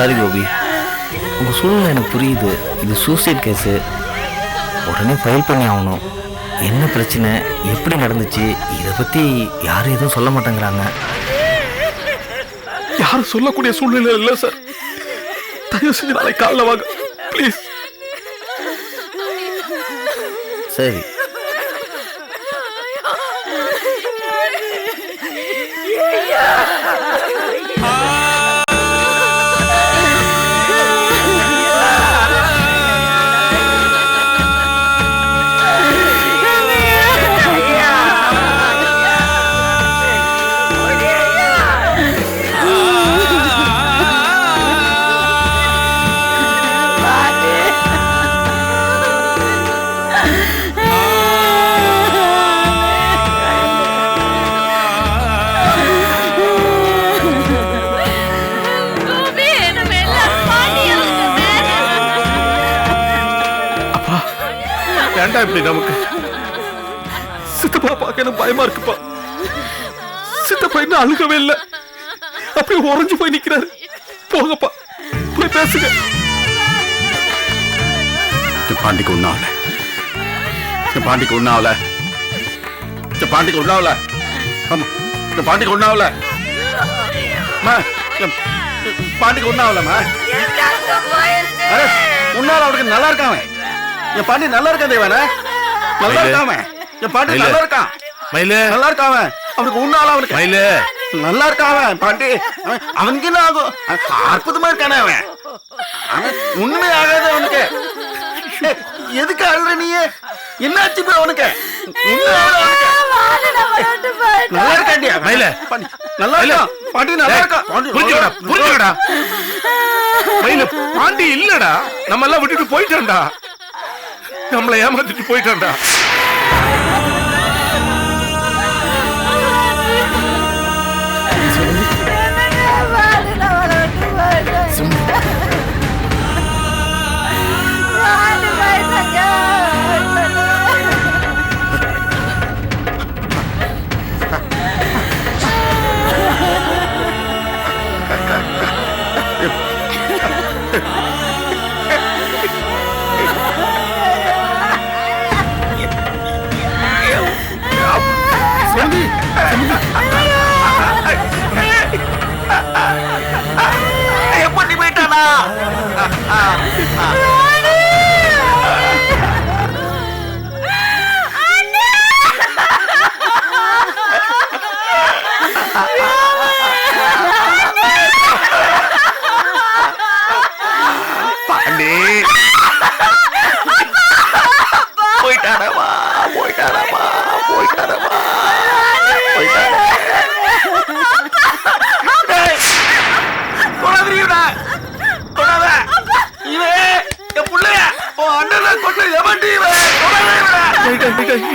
Sorry Gopi, உங்க சூழ்நிலை எனக்கு புரியுது. இது சூசைட் கேஸு, உடனே ஃபைல் பண்ணி ஆகணும். என்ன பிரச்சனை, எப்படி நடந்துச்சு, இதை பத்தி யாரும் எதுவும் சொல்ல மாட்டேங்கிறாங்க. யாரும் சொல்லக்கூடிய சூழ்நிலை இல்லை சார். தயவு செஞ்சு நாளைக்கு காலைல வாங்க ப்ளீஸ். சரி. ஏன்டா இப்படி நமக்கு? சித்தப்பா பார்க்க எனக்கு பயமா இருக்குப்பா. சித்தப்பா இன்னும் அழுகவே இல்லை, அப்படியே உறைஞ்சு போய் நிக்கிறாரு. போங்கப்பா, போய் பேசுங்க. பாண்டிக்கு ஒன்னாவல, பாண்டிக்கு ஒன்னாவல, பாண்டிக்கு ஒன்னாவல, ஆமா பாண்டிக்கு ஒன்னாவல, பாண்டிக்கு ஒன்னாவலமா. உன்னால அவனுக்கு நல்லா இருக்கான். என் பாண்டி நல்லா இருக்கான் தேவனே, நல்லா இருக்காம. என் பாண்டி நல்லா இருக்கான், நல்லா இருக்காம. அவனுக்கு உன்னால அவனுக்கு நல்லா இருக்கான் பாண்டி. அவனுக்கு என்ன ஆகும்? அற்புதமா இருக்கானே அவன். அவன் ஒண்ணுமே ஆகாது அவனுக்கு. எதுக்கு அழுற நீ? என்னாச்சு அவனுக்கு? நல்லா இருக்காண்டியா? நல்லா இருக்கான் பாண்டி, நல்லா இருக்கான். புரிஞ்சுக்கடா, பாண்டி இல்லடா, நம்ம எல்லாம் விட்டுட்டு போயிட்டோம்டா. நம்மளை ஏமாத்திட்டு போயிட்டான்டா. எப்படி போயிட்டானா? பாண்டி போயிட்டானமா, போயிட்டானமா, போயிட்டானமா, போயிட்டான.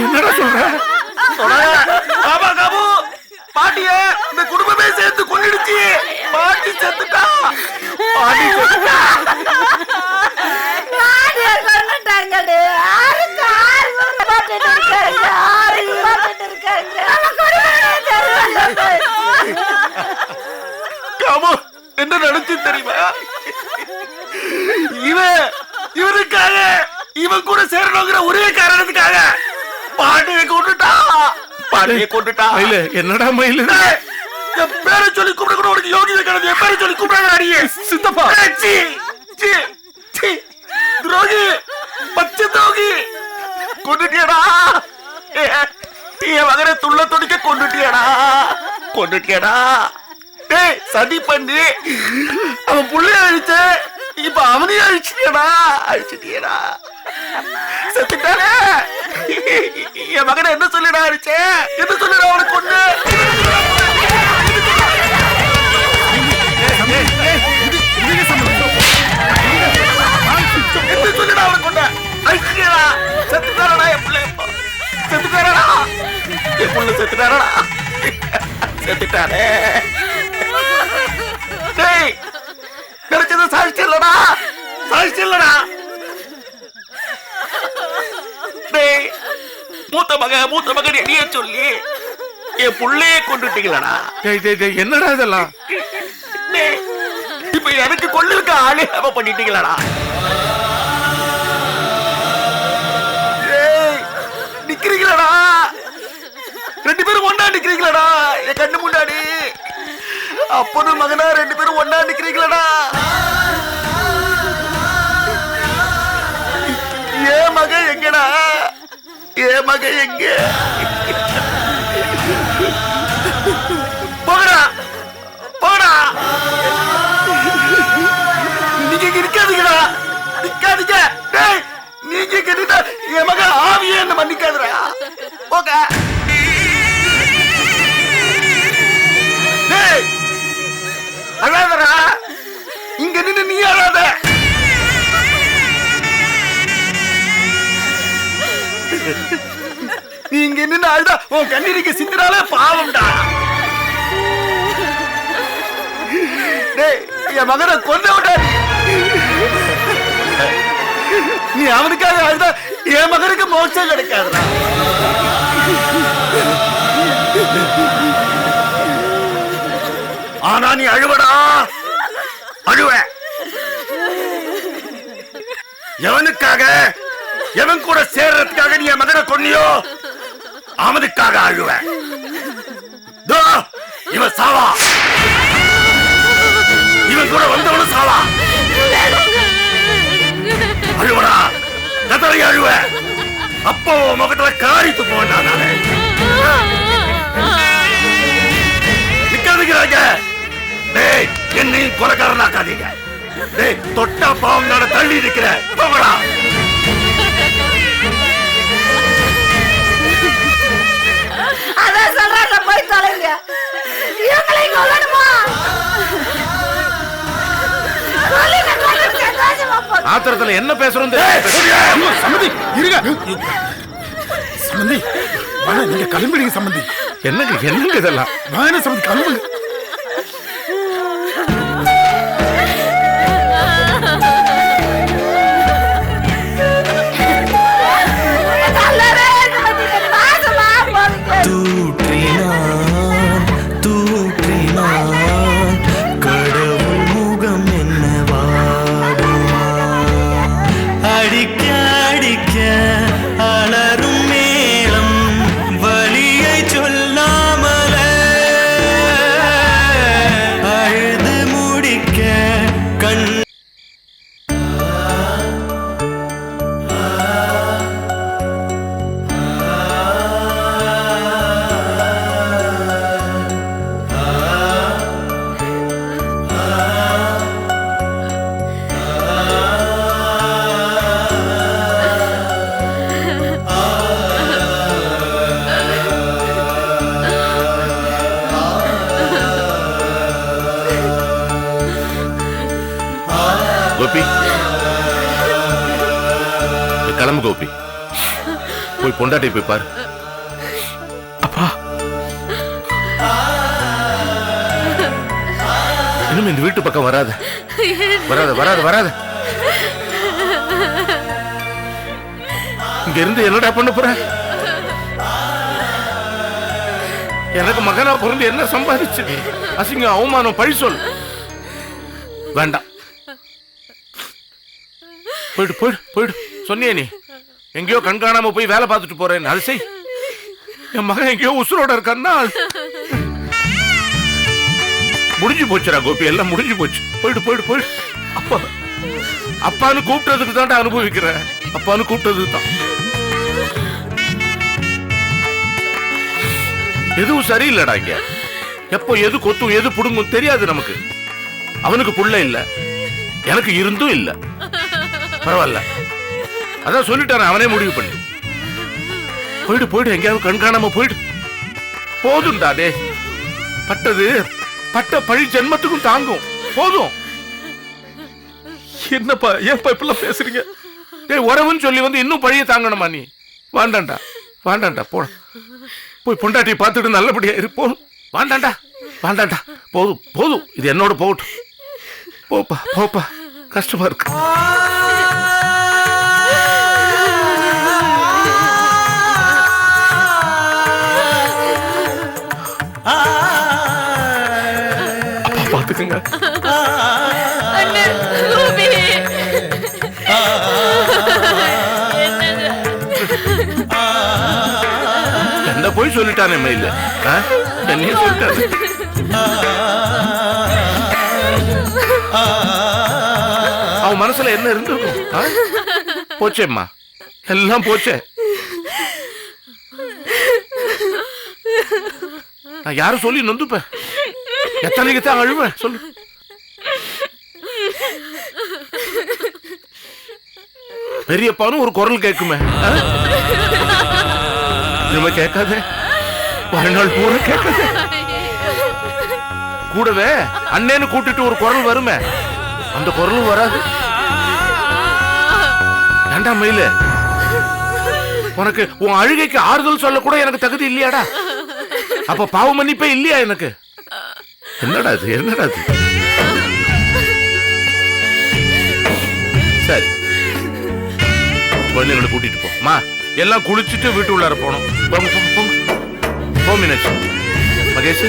என்னடா சொல்ற? பாட்டிய இந்த குடும்பமே சேர்த்து கொன்னிடுச்சு. பாட்டி செத்துட்டா, பாட்டி செத்துட்டா. என்ன நடந்துச்சு தெரியுமா? இவனுக்காக, இவன் கூட சேரணுங்கிற ஒரே காரணத்துக்காக பாண்டியை கொண்டுட்டா, பாண்டியை கொண்டுட்டா. என்னடா மயில? என் பேரை சொல்லி கூப்பிட கூட உனக்கு யோகிதை கிடையாது. என் பேரை சொல்லி கூப்பிடாதே சித்தப்பா. துரோகி, பச்சை துரோகி, கொண்டுட்டியடா. என் மகனை துள்ள துடிக்க கொண்டுட்டியடா, கொண்டுட்டியடா. சதி பண்ணி அவன் புள்ளைய அழிச்ச, இப்ப அவனையும் அழிச்சிட்டியடா, அழிச்சிட்டியடா. செத்துட்டானே. என் மகனை என்ன சொல்லிடா அழிச்ச? என்ன சொல்லிடா அவனுக்கு கொண்டு? என்ன சொல்லிடா அவனுக்கு கொண்ட? அழிச்சிட்டியடா. செத்துட்டாரடா என் பிள்ளை, செத்துட்டாரடா என் புள்ள, செத்துட்டாரடா, செத்துட்டானே. கிடைச்சது சாட்சி இல்லடா, சாட்சி இல்லடா. மூத்த மகன் என்னைய சொல்லி என் புள்ளைய கொண்டுட்டீங்களடா. என்னடா இதெல்லாம்? இப்ப இப்ப எனக்கு கொள்ளுக்கு ஆளே பண்ணிட்டீங்களாடா? நிக்கிறீங்களா? ரெண்டு பேரும் ஒண்ணா நிக்கிறீங்களா? என் கண்ணு முன்னாடி அப்பனும் மகனா ரெண்டு பேரும் ஒண்ணா நிக்கிறீங்களா? ஏன் மகன் எங்கடா? ஏன் மகன் எங்க? போகடா போகடா. நீங்க இருக்காதீங்கடா, நிக்காதீங்க. நீங்க கேட்டா என் மகன் ஆவியே என்ன மன்னிக்காதுடா. போக. அழாதடா, இங்க நின்று நீ அழாத. நீ இங்க நின்று அழுதா உன் கண்ணீருக்கு சிந்தினாலே பாவம்டா. என் மகனை கொல்ல விட்டா நீ அவனுக்காக அழுதா என் மகனுக்கு மோட்சம் கிடைக்காதுடா. ஆனா நீ அழுவடா, அழுவ. எவனுக்காக, எவன் கூட சேர்றதுக்காக நீ என் மகனை கொன்னியோ அவனுக்காக அழுவ. இவன் சாவா, இவன் கூட வந்தவனும் சாவா. அழுவடா, கதறி அழுவ. அப்போ முகத்துல காரித்து போனாங்க. நிக்காதீங்க, என்னையும் கொலைக்காரனாக்காதீங்க. தொட்டா பாவம் நாட தள்ளி இருக்கிற போகடா. அதான் சொல்றாங்க, போய் தொலைங்க. இவங்களை கொல்லணுமா? ஆத்திரத்துல என்ன பேசுறோம்? சம்மந்தி இருங்க. சம்மந்தி நீங்க கிளம்பிடுங்க. சம்மந்தி என்னங்க என்னங்க இதெல்லாம்? நான் சம்மந்தி கிளம்புங்க. கோபி, கிளம்பு கோபி. போய் பொண்டாட்டி போய் பாரு. அப்பா, இனிமே இந்த வீட்டு பக்கம் வராத வராத வராத வராத. இங்க இருந்து என்னடா பண்ண போற? எனக்கு மகனா பிறந்து என்ன சம்பாதிச்சு? அசிங்க அவமானம் பழி சொல். வேண்டாம், போயிடு போயிடு போயிடு. சொன்னியே நீ எங்கேயோ கண்காணாம போய் வேலை பார்த்துட்டு போறேன்னு. அது செய். என் மகன் எங்கேயோ உசுரோட இருக்கான்னா முடிஞ்சு போச்சுடா கோபி, எல்லாம் முடிஞ்சு போச்சு. போயிடு போயிடு போயிடு. அப்பா அப்பான்னு கூப்பிட்டதுக்கு தான் அனுபவிக்கிற. அப்பான்னு கூப்பிட்டதுக்கு தான். எதுவும் சரியில்லடா. இங்க எப்போ எது கொத்தும் எது புடுங்கும் தெரியாது நமக்கு. அவனுக்கு புள்ள இல்ல, எனக்கு இருந்தும் இல்ல. பரவாயில்ல, அதான் சொல்லிட்டான, அவனே முடிவு பண்ணி. போயிடு போயிடு, எங்கேயாவது கண்காணாம போயிடு. போதும்டா டே. பட்டது பட்ட பழி ஜென்மத்துக்கும் தாங்கும். போதும். என்னப்பா ஏன்பா இப்பெல்லாம் பேசுறீங்க? டேய், உறவுன்னு சொல்லி வந்து இன்னும் பழிய தாங்கணுமா நீ? வாண்டாண்டா வாண்டாண்டா, போட. போய் பொண்டாட்டி பார்த்துட்டு நல்லபடியா இரு. போதும், வாண்டாண்டா வாண்டாண்டா. போதும் போதும், இது என்னோட போகட்டும். போப்பா போப்பா, கஷ்டமா இருக்கு. பாத்துக்கங்க. என்னையும் சொல்லிட்டானே மயில, என்னையும் சொல்லிட்டானே. அவன் மனசுல என்ன இருந்திருக்கும்? போச்சேம்மா, எல்லாம் போச்சே. நான் யாரும் சொல்லி நொந்துப்பேன்? எத்தனைக்கு தான் அழுவேன் சொல்லு. பெரியப்பானும் ஒரு குரல் கேட்குமே, கேட்காத, வாழ்நாள் பூரா கேட்காத. கூடவே அண்ணேன்னு கூட்டிட்டு ஒரு குரல் வருமே, அந்த குரலும் வராது. ஏண்டா மயில, உனக்கு உன் அழுகைக்கு ஆறுதல் சொல்ல கூட எனக்கு தகுதி இல்லையாடா? அப்ப பாவ மன்னிப்பே இல்லையா எனக்கு? என்னடா இது, என்னடா இது? சரி, குழந்தைங்களை கூட்டிட்டு போமா. எல்லாம் குளிச்சுட்டு வீட்டு உள்ளார போனோம். போங்க போங்க போங்க போ மீனாட்சி. மகேஷ்,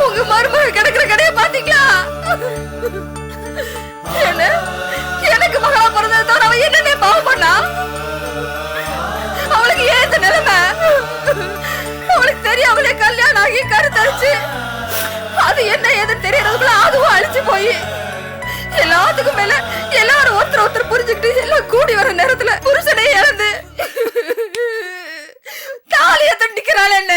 உங்க மருமக கிடக்குற கடையை பாத்தீங்களா? எனக்கு மகளா பிறந்ததை தவிர அவ என்னென்ன பாவம் பண்ணா? அவளுக்கு ஏன் இந்த நிலைமை? அவளுக்கு தெரியாமலே கல்யாணம் ஆகி கருத்தரிச்சு அது என்ன ஏதுன்னு தெரியறதுக்குள்ள அதுவும் அழிச்சு போய் எல்லாத்துக்கும் மேல எல்லாரும் ஒருத்தர் புரிஞ்சுக்கிட்டு எல்லாம் கூடி வர நேரத்துல புருஷனை இழந்து தாலிய தண்டிக்கிறாள். என்ன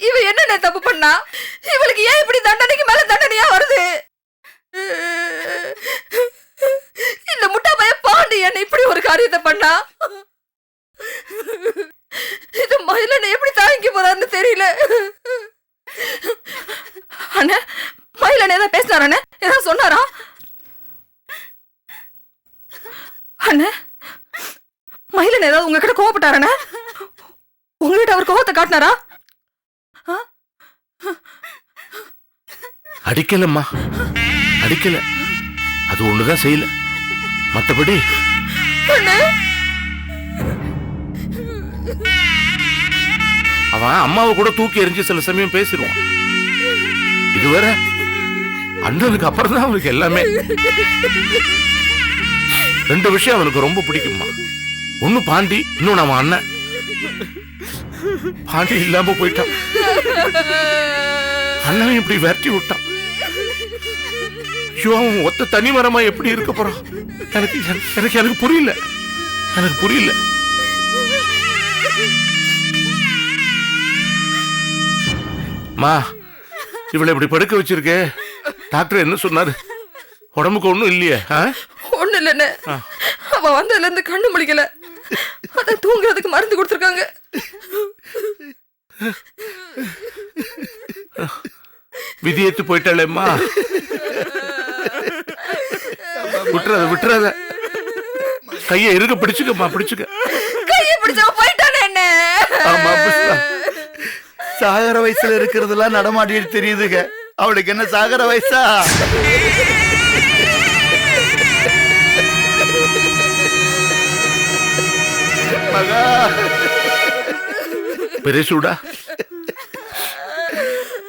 இவ என்ன தப்பு பண்ணா? இவளுக்கு ஏன் இப்படி தண்டனைக்கு மேல தண்டனையா வருது? இந்த முட்டா பைய பாண்டி என்ன இப்படி ஒரு காரியத்தை பண்ணா? இது மயிலனை எப்படி தாங்கி போறான்னு தெரியல. அண்ணா, மயிலன் ஏதாவது பேசினாரண்ணே? ஏதாவது சொன்னாரா? அண்ணா, மயிலன் ஏதாவது உங்ககிட்ட கோவப்பட்டாரண்ணே? உங்ககிட்ட அவர் கோவத்தை காட்டினாரா? அடிக்கலம்மா, அடிக்கல. அது ஒண்ணுதான் செய்யல, மத்தபடி அவன் அம்மாவை கூட தூக்கி எறிஞ்சு சில சமயம் பேசிடுவான். இதுவரை அண்ணனுக்கு அப்புறம் தான் அவனுக்கு எல்லாமே. ரெண்டு விஷயம் அவனுக்கு ரொம்ப பிடிக்குமா. ஒண்ணு பாண்டி, இன்னொன்னு அவன் அண்ணன். பாண்டி இல்லாம போயிட்டான், அண்ணன் இப்படி விரட்டி விட்டான். அவன் ஒத்த தனி மரமா எப்படி இருக்க போறான்? எனக்கு எனக்கு எனக்கு புரியல, எனக்கு புரியல. மா, இவளை இப்படி படுக்க வச்சிருக்கே, டாக்டர் என்ன சொன்னாரு? உடம்புக்கு ஒண்ணும் இல்லையே? ஒண்ணு இல்லன்னு, அவ வந்ததுல இருந்து கண்ணு முழிக்கல, அத தூங்குறதுக்கு மருந்து கொடுத்துருக்காங்க. விதியேத்து போயிட்டாளேம்மா. விட்டுறாத விட்டுறாத, கையை இருக்க பிடிச்சுக்கம்மா, பிடிச்சுக்க. கையை பிடிச்சா போயிட்டானே என்ன? ஆமா, சாகர வயசுல இருக்கிறதெல்லாம் நடமாட்டிட்டு தெரியுதுங்க. அவளுக்கு என்ன சாகர வயசா? மகா பெரியசூடா,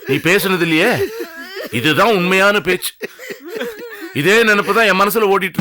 நீ பேசுனது இல்லையே, இதுதான் உண்மையான பேச்சு. இதே நினைப்புதான் என் மனசுல ஓடிட்டு.